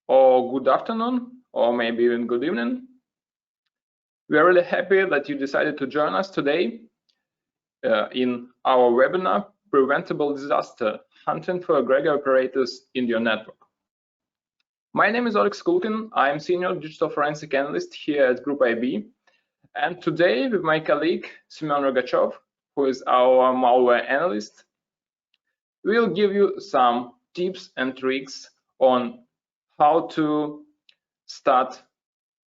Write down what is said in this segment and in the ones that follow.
or good afternoon, or maybe even good evening. We are really happy that you decided to join us today in our webinar, Preventable Disaster, Hunting for Egregor Operators in Your Network. My name is Oleg Skulkin. I'm Senior Digital Forensic Analyst here at Group IB. And today with my colleague, Semyon Rogachev, who is our Malware Analyst, we'll give you some tips and tricks on how to start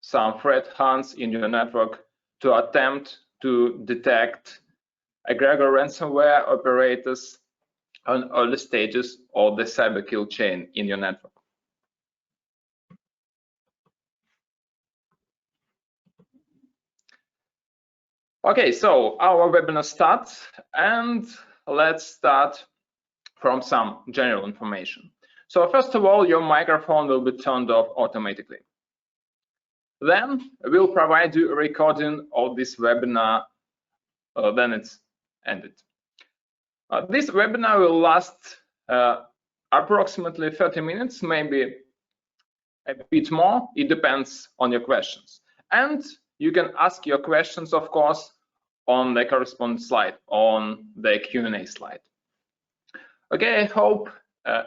some threat hunts in your network to attempt to detect Egregor ransomware operators on early stages of the cyber kill chain in your network. Okay, so our webinar starts, and let's start from some general information. So first of all, your microphone will be turned off automatically. Then we'll provide you a recording of this webinar, then it's ended. This webinar will last approximately 30 minutes, maybe a bit more. It depends on your questions. And you can ask your questions, of course, on the corresponding slide, on the Q&A slide. Okay, I hope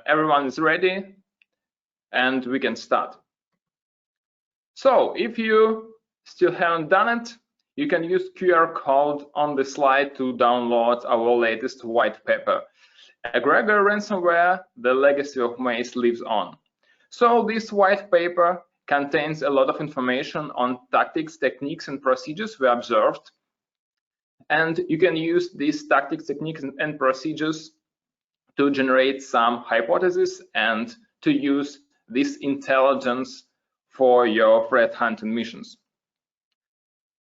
everyone is ready and we can start. So if you still haven't done it, you can use QR code on the slide to download our latest white paper, Egregor Ransomware, the Legacy of Maze Lives On. So this white paper contains a lot of information on tactics, techniques, and procedures we observed. And you can use these tactics, techniques, and procedures to generate some hypotheses and to use this intelligence for your threat hunting missions.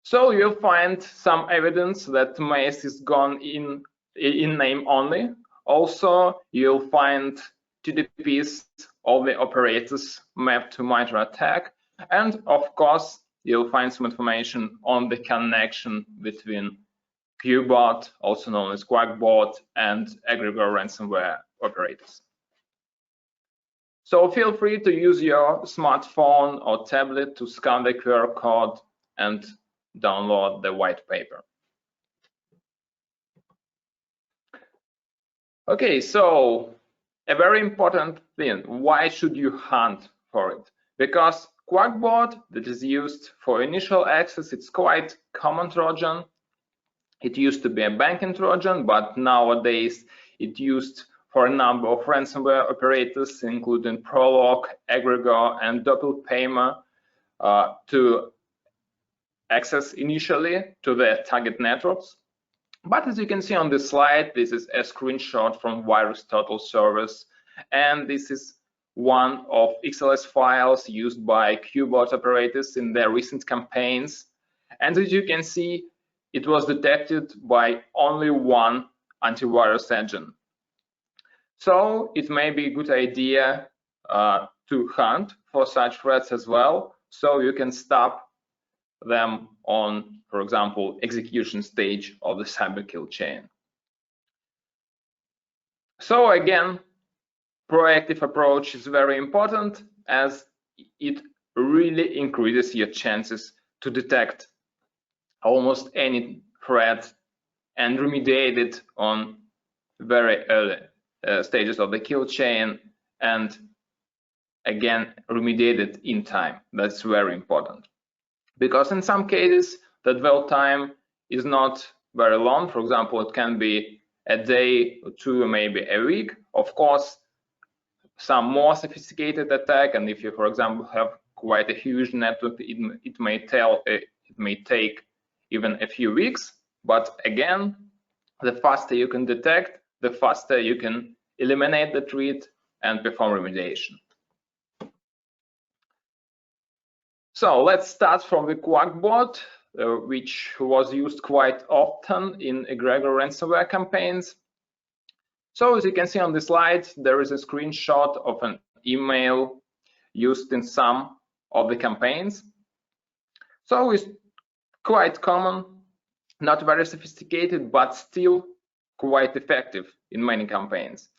So you'll find some evidence that Maze is gone in name only. Also, you'll find TDPs of the operators mapped to MITRE ATT&CK. And of course, you'll find some information on the connection between Qakbot, also known as Qakbot, and Egregor ransomware operators. So feel free to use your smartphone or tablet to scan the QR code and download the white paper. Okay, so a very important thing, why should you hunt for it? Because Qakbot that is used for initial access, it's quite common Trojan. It used to be a banking Trojan, but nowadays it's used for a number of ransomware operators, including Prolog, Egregor, and Doppelpaymer, to access initially to the target networks. But as you can see on this slide, this is a screenshot from VirusTotal service, and this is one of XLS files used by Qakbot operators in their recent campaigns. And as you can see, it was detected by only one antivirus engine. So it may be a good idea to hunt for such threats as well, so you can stop them on, for example, execution stage of the cyber kill chain. So again, proactive approach is very important, as it really increases your chances to detect almost any threat and remediate it on very early stages of the kill chain, and again remediate it in time. That's very important, because in some cases that dwell time is not very long. For example, it can be a day or two, or maybe a week. Of course, some more sophisticated attack, and if you, for example, have quite a huge network, it may take even a few weeks. But again, the faster you can detect, the faster you can eliminate the threat and perform remediation. So let's start from the Qakbot, which was used quite often in Egregor ransomware campaigns. So as you can see on the slide, there is a screenshot of an email used in some of the campaigns. So it's quite common, not very sophisticated, but still quite effective in many campaigns.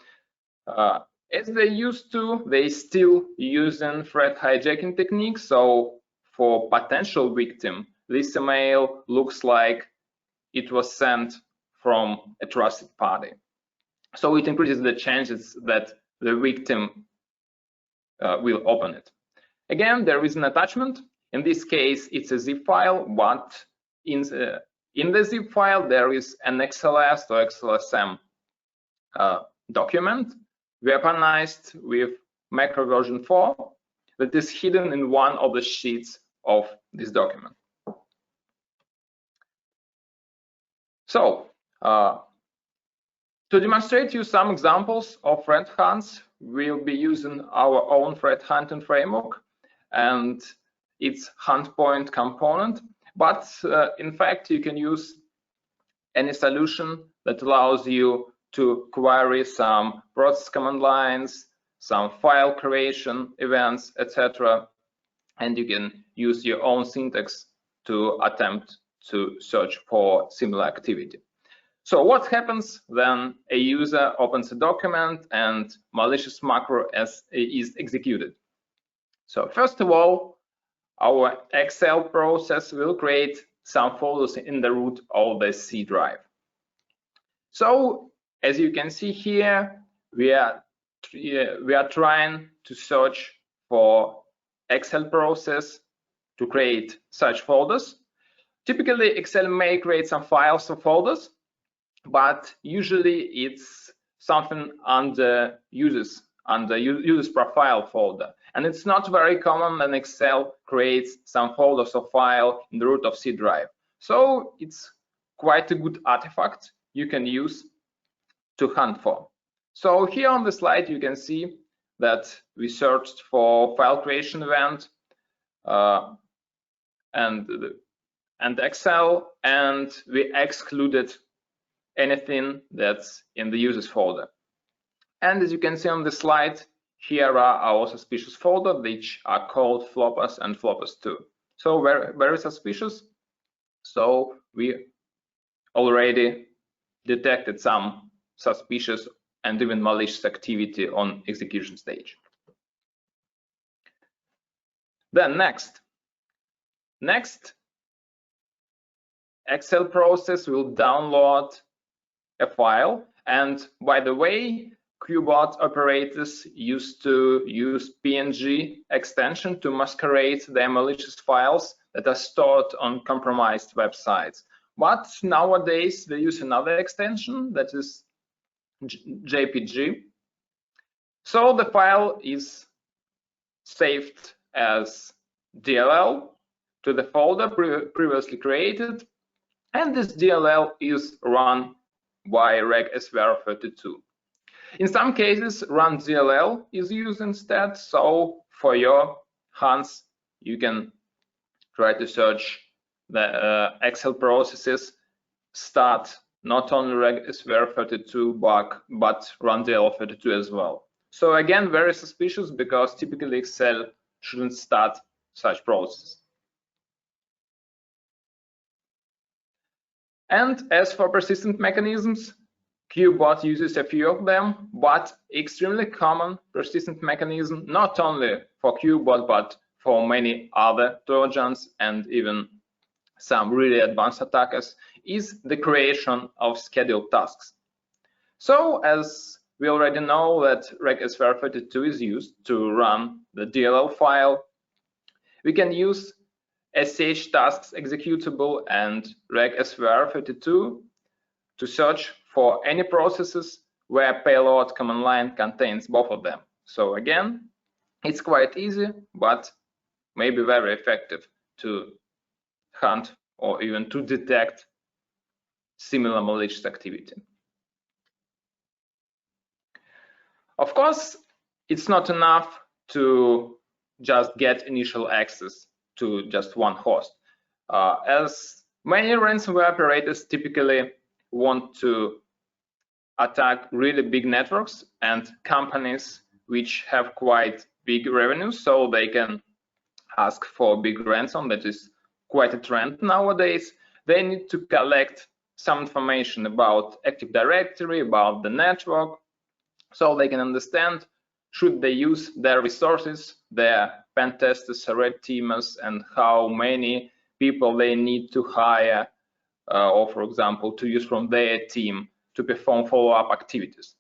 As they used to, they still using threat hijacking techniques. So for potential victim, this email looks like it was sent from a trusted party. So it increases the chances that the victim will open it. Again, there is an attachment. In this case, it's a zip file, but in the zip file, there is an XLS or XLSM document weaponized with macro version 4 that is hidden in one of the sheets of this document. So, to demonstrate you some examples of threat hunts, we'll be using our own threat hunting framework and its hunt point component. But in fact, you can use any solution that allows you to query some process command lines, some file creation events, etc. And you can use your own syntax to attempt to search for similar activity. So what happens when a user opens a document and malicious macro is executed? So first of all, our Excel process will create some folders in the root of the C drive. So as you can see here, we are trying to search for Excel process to create such folders. Typically, Excel may create some files or folders, but usually it's something under users profile folder. And it's not very common that Excel creates some folders or file in the root of C drive. So it's quite a good artifact you can use to hunt for. So here on the slide, you can see that we searched for file creation event and Excel, and we excluded anything that's in the users folder. And as you can see on the slide, here are our suspicious folders, which are called floppers and floppers2. So very, very suspicious. So we already detected some suspicious and even malicious activity on execution stage. Then next, Excel process will download a file. And by the way, Qakbot operators used to use PNG extension to masquerade their malicious files that are stored on compromised websites. But nowadays they use another extension that is JPG. So the file is saved as DLL to the folder previously created, and this DLL is run by regsvr32. In some cases, run DLL is used instead. So for your hunts, you can try to search the Excel processes, start not only regsvr32 but run DLL32 as well. So again, very suspicious because typically Excel shouldn't start such processes. And as for persistent mechanisms, Qakbot uses a few of them, but extremely common persistent mechanism, not only for Qakbot, but for many other Trojans and even some really advanced attackers, is the creation of scheduled tasks. So as we already know that regsvr32 is used to run the DLL file, we can use sh tasks executable and regsvr32 to search for any processes where payload command line contains both of them. So again, it's quite easy, but maybe very effective to hunt or even to detect similar malicious activity. Of course, it's not enough to just get initial access to just one host. As many ransomware operators typically want to attack really big networks and companies which have quite big revenues, so they can ask for big ransom. That is quite a trend nowadays. They need to collect some information about Active Directory, about the network, so they can understand should they use their resources, their pen testers, red teamers, and how many people they need to hire, or for example, to use from their team to perform follow-up activities.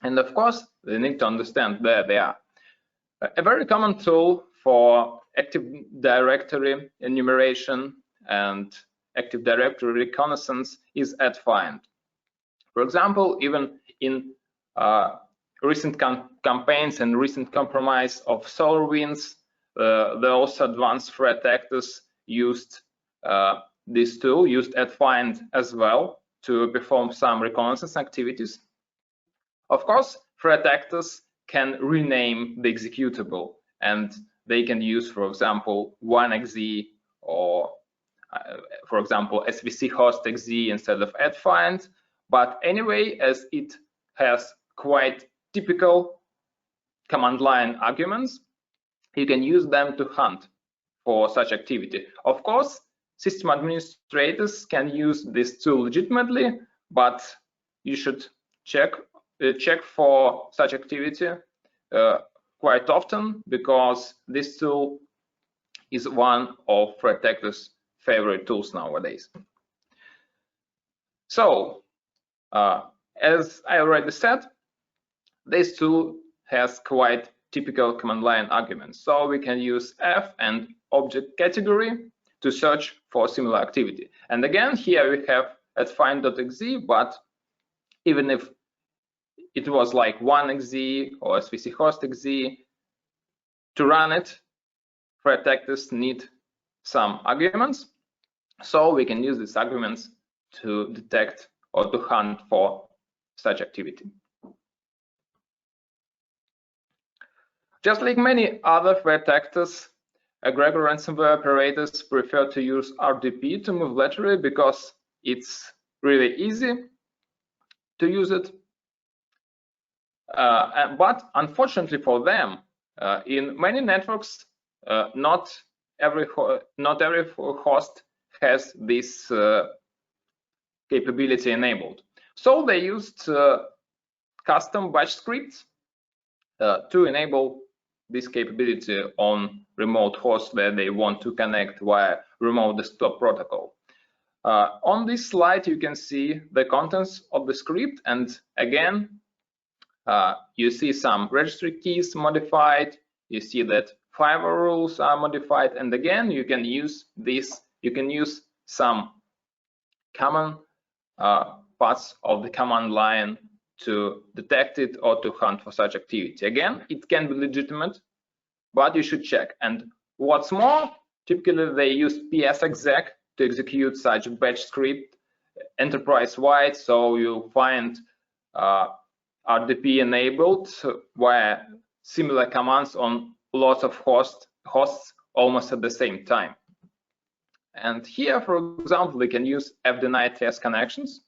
And of course, they need to understand where they are. A very common tool for Active Directory enumeration and Active Directory reconnaissance is @find. For example, even in recent campaigns and recent compromise of SolarWinds, those advanced threat actors used this tool, used @find as well to perform some reconnaissance activities. Of course, threat actors can rename the executable, and they can use, for example, 1xz or, for example, svc host xz instead of @find. But anyway, as it has quite typical command line arguments, you can use them to hunt for such activity. Of course, system administrators can use this tool legitimately, but you should check for such activity quite often, because this tool is one of threat actors' favorite tools nowadays. So, as I already said, this tool has quite typical command line arguments. So we can use f and object category to search for similar activity. And again, here we have @find.exe, but even if it was like 1xz or svc host exe, to run it, threat actors need some arguments. So we can use these arguments to detect or to hunt for such activity. Just like many other threat actors, Egregor ransomware operators prefer to use RDP to move laterally because it's really easy to use it. But unfortunately for them, in many networks, not every host has this capability enabled. So they used custom batch scripts to enable this capability on remote hosts where they want to connect via remote desktop protocol. On this slide, you can see the contents of the script, and again, you see some registry keys modified. You see that firewall rules are modified, and again, you can use this. You can use some common parts of the command line to detect it or to hunt for such activity. Again, it can be legitimate, but you should check. And what's more, typically they use psexec to execute such batch script enterprise-wide, so you find RDP enabled via similar commands on lots of hosts almost at the same time. And here, for example, we can use fdeny test connections,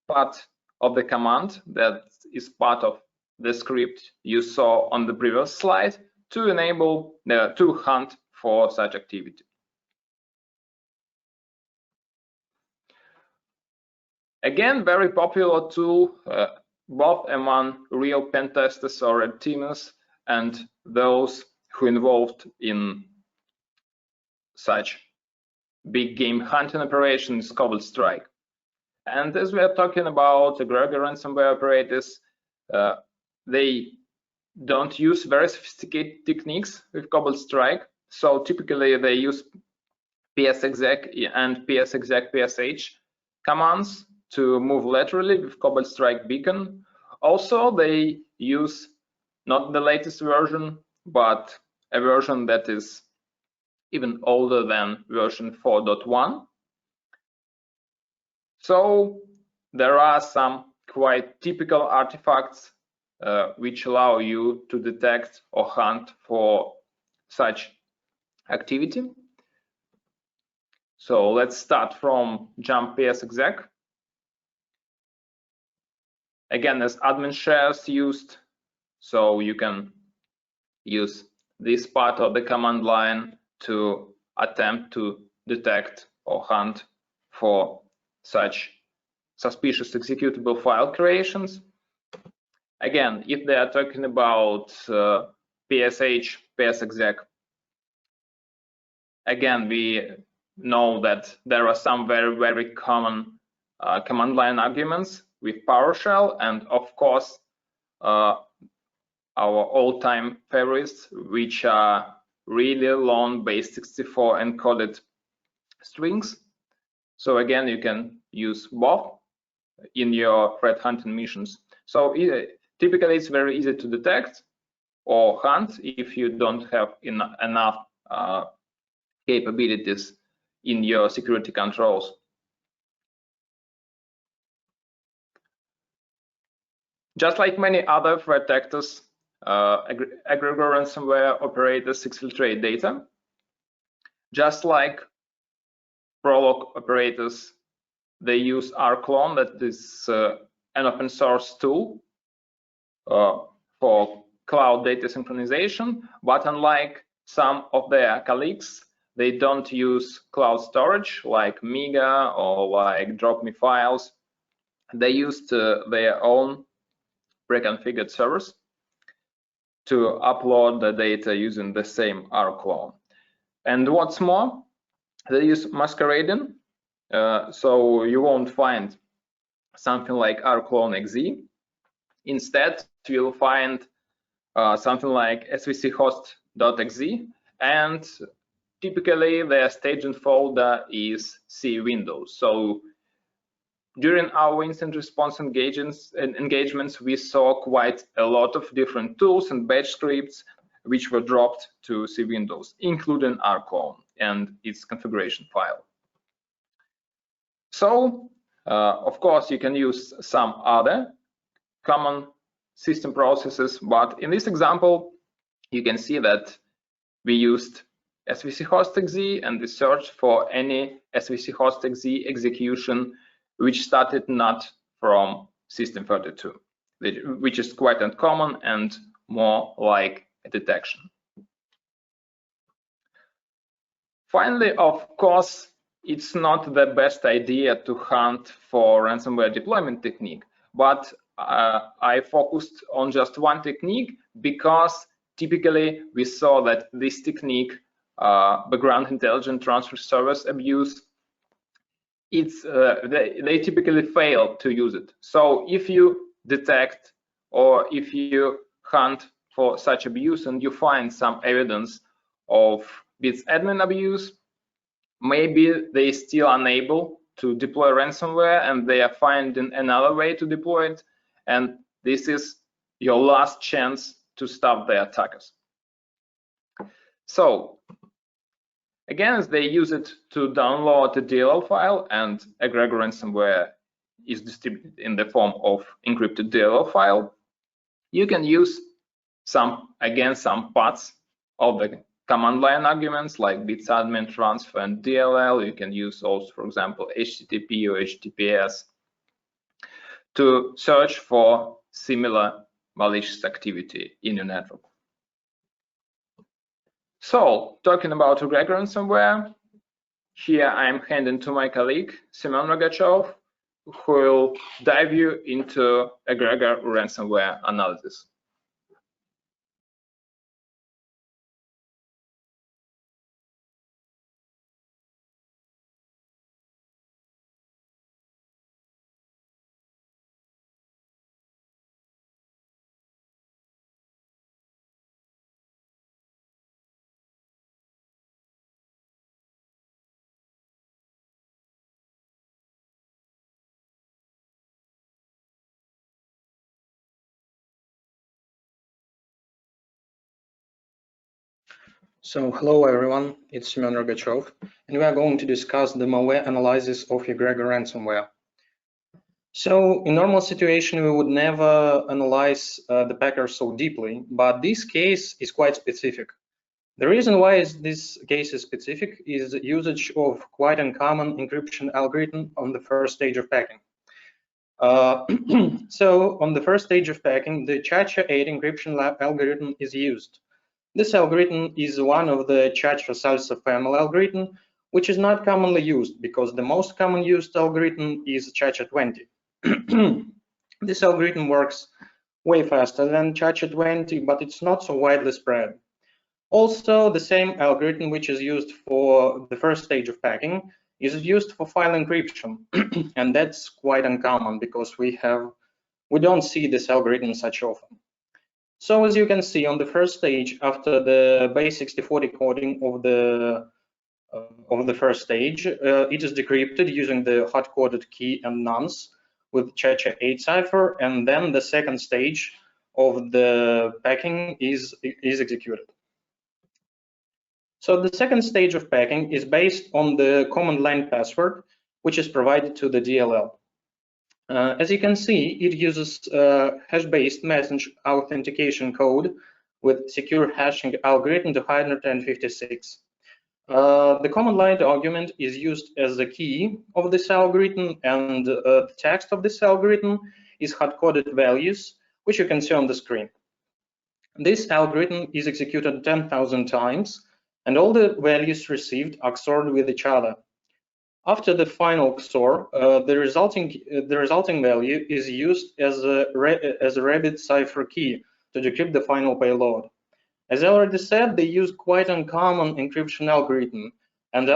part of the command that is part of the script you saw on the previous slide, to enable to hunt for such activity. Again, very popular tool, both among real pen testers or red teamers and those who involved in such big game hunting operations, Qakbot strike. And as we are talking about Egregor ransomware operators, they don't use very sophisticated techniques with Qakbot strike. So typically they use psexec and psexec-psh commands to move laterally with Qakbot strike beacon. Also, they use not the latest version, but a version that is even older than version 4.1. So there are some quite typical artifacts which allow you to detect or hunt for such activity. So let's start from jump psexec. Again, as admin shares used, so you can use this part of the command line to attempt to detect or hunt for such suspicious executable file creations. Again, if they are talking about PSH, PSExec, again, we know that there are some very common command line arguments with PowerShell, and of course, our all-time favorites, which are really long base64 encoded strings. So again, you can use both in your threat hunting missions. So typically, it's very easy to detect or hunt if you don't have enough capabilities in your security controls. Just like many other threat actors, Egregor ransomware operators exfiltrate data. Just like Prolog operators, they use rclone, that is an open source tool for cloud data synchronization, but unlike some of their colleagues, they don't use cloud storage like Mega or like DropMe files. They used their own preconfigured servers to upload the data using the same rclone. And what's more, they use masquerading, so you won't find something like rclone.exe. Instead, you'll find something like svchost.exe, and typically their staging folder is C Windows. So during our incident response engagements, we saw quite a lot of different tools and batch scripts which were dropped to C Windows, including rclone and its configuration file. So, of course, you can use some other common system processes, but in this example, you can see that we used svchost.exe and we searched for any svchost.exe execution which started not from system32, which is quite uncommon and more like a detection. Finally, of course, it's not the best idea to hunt for ransomware deployment technique, but I focused on just one technique because typically we saw that this technique, background intelligent transfer service abuse, they typically fail to use it. So if you detect or if you hunt for such abuse and you find some evidence of Bits admin abuse, maybe they're still unable to deploy ransomware and they are finding another way to deploy it, and this is your last chance to stop the attackers. So again, they use it to download a DLL file, and Egregor ransomware is distributed in the form of encrypted DLL file. You can use some parts of the command line arguments like bits admin, transfer, and DLL. You can use also, for example, HTTP or HTTPS to search for similar malicious activity in your network. So, talking about Egregor ransomware, here I'm handing to my colleague, Semyon Rogachev, who will dive you into Egregor ransomware analysis. So hello everyone, it's Semyon Rogachev, and we are going to discuss the malware analysis of Egregor ransomware. So in normal situation, we would never analyze the packer so deeply, but this case is quite specific. The reason why this case is specific is the usage of quite uncommon encryption algorithm on the first stage of packing. So on the first stage of packing, the ChaCha8 encryption algorithm is used. This algorithm is one of the ChaCha-Salsa family algorithm, which is not commonly used because the most common used algorithm is ChaCha20. This algorithm works way faster than CHA-20, but it's not so widely spread. Also, the same algorithm which is used for the first stage of packing is used for file encryption, and that's quite uncommon because we don't see this algorithm such often. So as you can see on the first stage, after the base 64 decoding of the first stage, it is decrypted using the hard-coded key and nonce with CHA-8 cipher, and then the second stage of the packing is executed. So the second stage of packing is based on the command line password, which is provided to the DLL. As you can see, it uses hash-based message authentication code with secure hashing algorithm to hide 156. The command line argument is used as the key of this algorithm, and the text of this algorithm is hard-coded values, which you can see on the screen. This algorithm is executed 10,000 times, and all the values received are XORed with each other. After the final XOR, the resulting value is used as a rabbit cipher key to decrypt the final payload. As I already said, they use quite uncommon encryption algorithm, and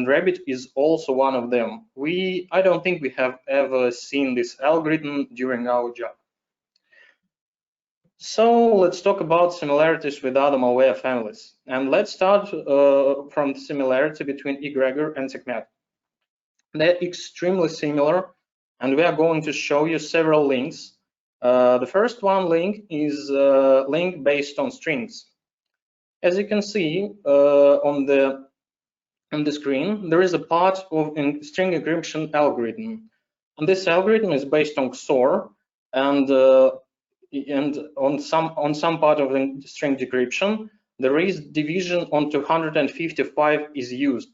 rabbit is also one of them. I don't think we have ever seen this algorithm during our job. So let's talk about similarities with other malware families. And let's start from the similarity between Egregor and Sekhmet. They're extremely similar, and we are going to show you several links. The first one link is a link based on strings. As you can see on the screen, there is a part of a string encryption algorithm. And this algorithm is based on XOR, and on some part of the string decryption, there is division on 255 is used.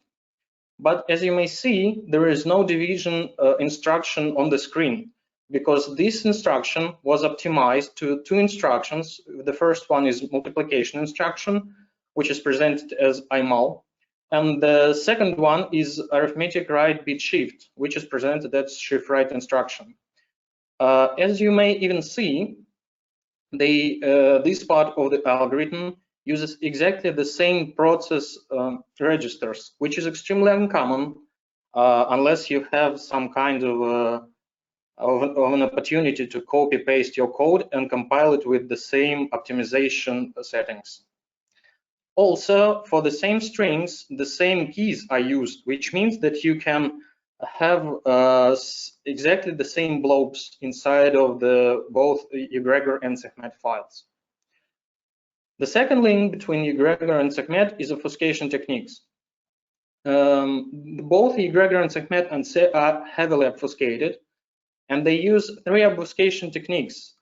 But as you may see, there is no division instruction on the screen, because this instruction was optimized to two instructions. The first one is multiplication instruction, which is presented as IMAL, and the second one is arithmetic right bit shift, which is presented as shift right instruction. As you may even see, this part of the algorithm uses exactly the same process registers, which is extremely uncommon unless you have some kind of an opportunity to copy paste your code and compile it with the same optimization settings. Also, for the same strings, the same keys are used, which means that you can have exactly the same blobs inside of both Egregor and Sekhmet files. The second link between Egregor and Sekhmet is obfuscation techniques. Both Egregor and Sekhmet are heavily obfuscated, and they use three obfuscation techniques.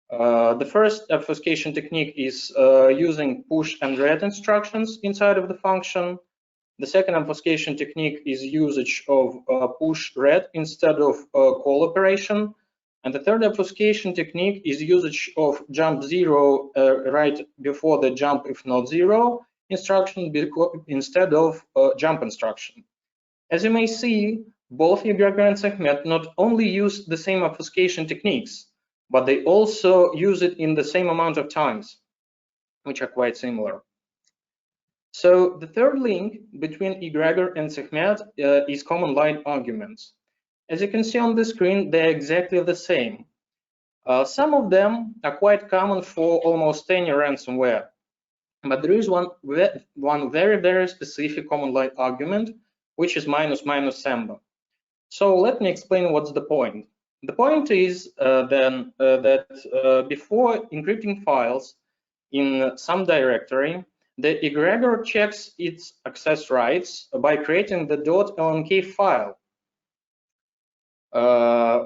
The first obfuscation technique is using push and read instructions inside of the function. The second obfuscation technique is usage of push read instead of call operation. And the third obfuscation technique is usage of jump 0 right before the jump if not 0 instruction instead of jump instruction. As you may see, both Egregor and Sekhmet not only use the same obfuscation techniques, but they also use it in the same amount of times, which are quite similar. So the third link between Egregor and Sekhmet is command line arguments. As you can see on the screen, they're exactly the same. Some of them are quite common for almost any ransomware, but there is one very, very specific command line argument, which is ---- So let me explain what's the point. The point is that before encrypting files in some directory, the Egregor checks its access rights by creating the .lnk file.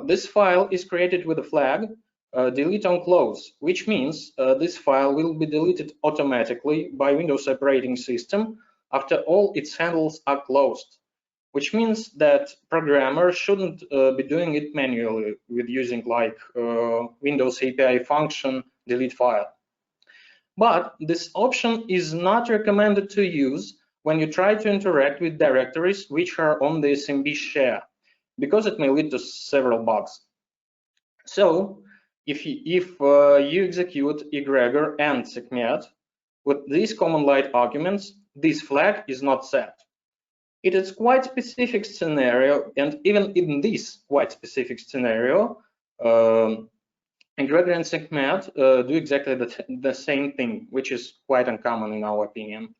This file is created with a flag delete on close, which means this file will be deleted automatically by Windows operating system after all its handles are closed, which means that programmer shouldn't be doing it manually with using like Windows API function delete file. But this option is not recommended to use when you try to interact with directories which are on the SMB share, because it may lead to several bugs. So if you execute Egregor and Sekhmet with these command line arguments, this flag is not set. It is quite specific scenario, and even in this quite specific scenario, Egregor and Sekhmet do exactly the same thing, which is quite uncommon in our opinion.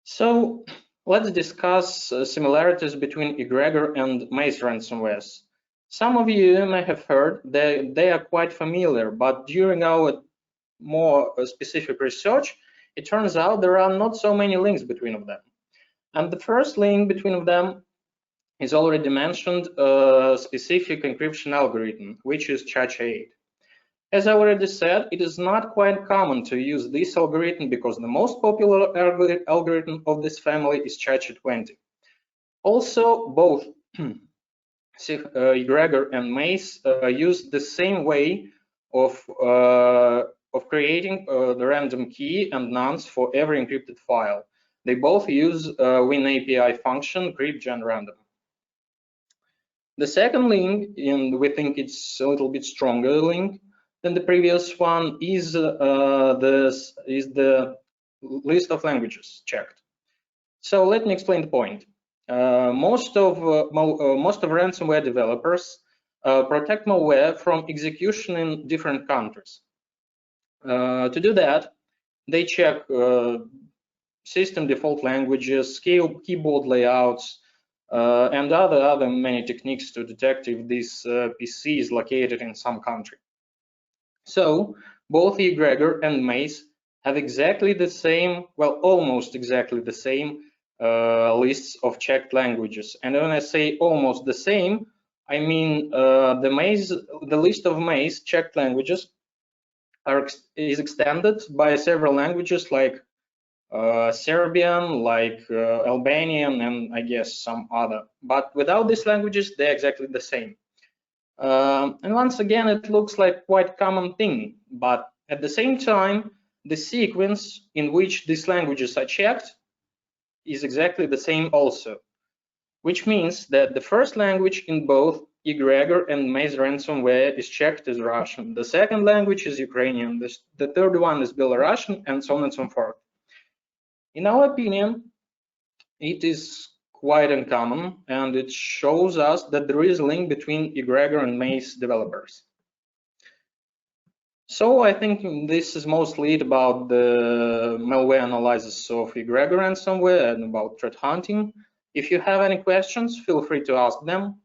So let's discuss similarities between Egregor and Maze ransomwares. Some of you may have heard that they are quite familiar, but during our more specific research, it turns out there are not so many links between them. And the first link between them is already mentioned specific encryption algorithm, which is CHA8. As I already said, it is not quite common to use this algorithm because the most popular algorithm of this family is CHA20. Also, both Egregor and Maze use the same way of creating the random key and nonce for every encrypted file. They both use WinAPI function crypt_gen_random. The second link, and we think it's a little bit stronger link than the previous one, is the list of languages checked. So let me explain the point. Most of ransomware developers protect malware from execution in different countries. To do that, they check system default languages, keyboard layouts, and other many techniques to detect if this PC is located in some country. So both Egregor and Maze have exactly the same, well, almost exactly the same lists of checked languages. And when I say almost the same, I mean the list of Maze checked languages is extended by several languages like Serbian, like Albanian, and I guess some other. But without these languages, they're exactly the same. And once again, it looks like quite common thing, but at the same time, the sequence in which these languages are checked is exactly the same also, which means that the first language in both Egregor and Maze ransomware is checked as Russian. The second language is Ukrainian. The third one is Belarusian, and so on and so forth. In our opinion, it is quite uncommon, and it shows us that there is a link between Egregor and Maze developers. So I think this is mostly it about the malware analysis of Egregor ransomware and about threat hunting. If you have any questions, feel free to ask them.